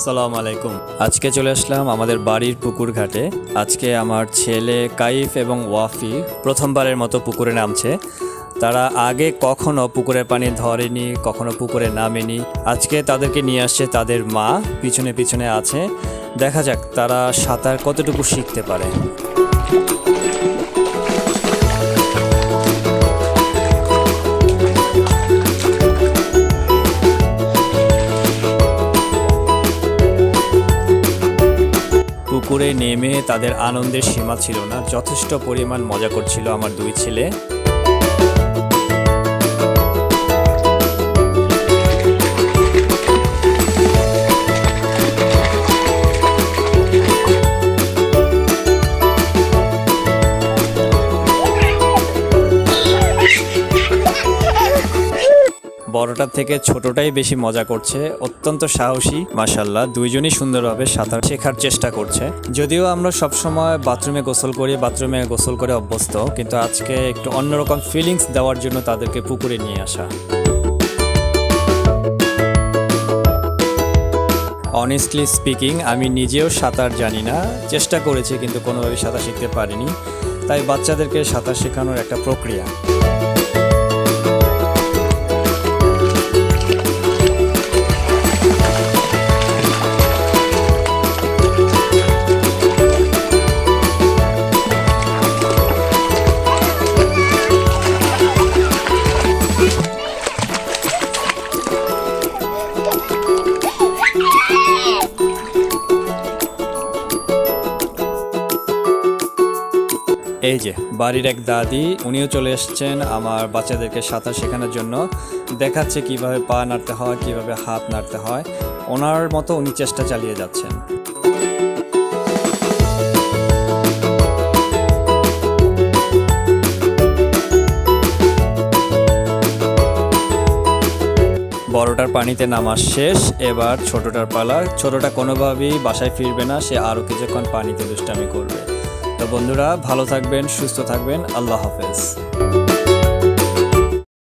আসসালামু আলাইকুম। আজকে চলে আসলাম আমাদের বাড়ির পুকুর ঘাটে। আজকে আমার ছেলে কাইফ এবং ওয়াফি প্রথমবারের মতো পুকুরে নামছে। তারা আগে কখনো পুকুরের পানি ধরেনি, কখনো পুকুরে নামেনি। আজকে তাদেরকে নিয়ে আসছে তাদের মা, পিছনে পিছনে আছে। দেখা যাক তারা সাঁতার কতটুকু শিখতে পারে। পুকুরে নেমে তাদের আনন্দের সীমা ছিল না, যথেষ্ট পরিমাণ মজা করছিল আমার দুই ছেলে। বড়টার থেকে ছোটটাই বেশি মজা করছে, অত্যন্ত সাহসী। মাশাআল্লাহ, দুইজনই সুন্দরভাবে সাঁতার শেখার চেষ্টা করছে। যদিও আমরা সবসময় বাথরুমে গোসল করে অভ্যস্ত, কিন্তু আজকে একটু অন্যরকম ফিলিংস দেওয়ার জন্য তাদেরকে পুকুরে নিয়ে আসা। অনেস্টলি স্পিকিং, আমি নিজেও সাঁতার জানি না, চেষ্টা করেছি কিন্তু কোনোভাবে সাঁতার শিখতে পারিনি। তাই বাচ্চাদেরকে সাঁতার শেখানোর একটা প্রক্রিয়া। এই যে বাড়ির এক দাদি, উনিও চলে এসেছেন আমার বাচ্চাদেরকে সাঁতার শেখানোর জন্য। দেখাচ্ছে কিভাবে পা নাড়তে হয়, কিভাবে হাত নাড়তে হয়। ওনার মতো উনি চেষ্টা চালিয়ে যাচ্ছেন। বড়টার পানিতে নামা শেষ, এবার ছোটটার পালা। ছোটটা কোনোভাবেই বাসায় ফিরবে না, সে আরও কিছুক্ষণ পানিতে দুষ্টামি করবে। তো বন্ধুরা, ভালো থাকবেন, সুস্থ থাকবেন, আল্লাহ হাফেজ।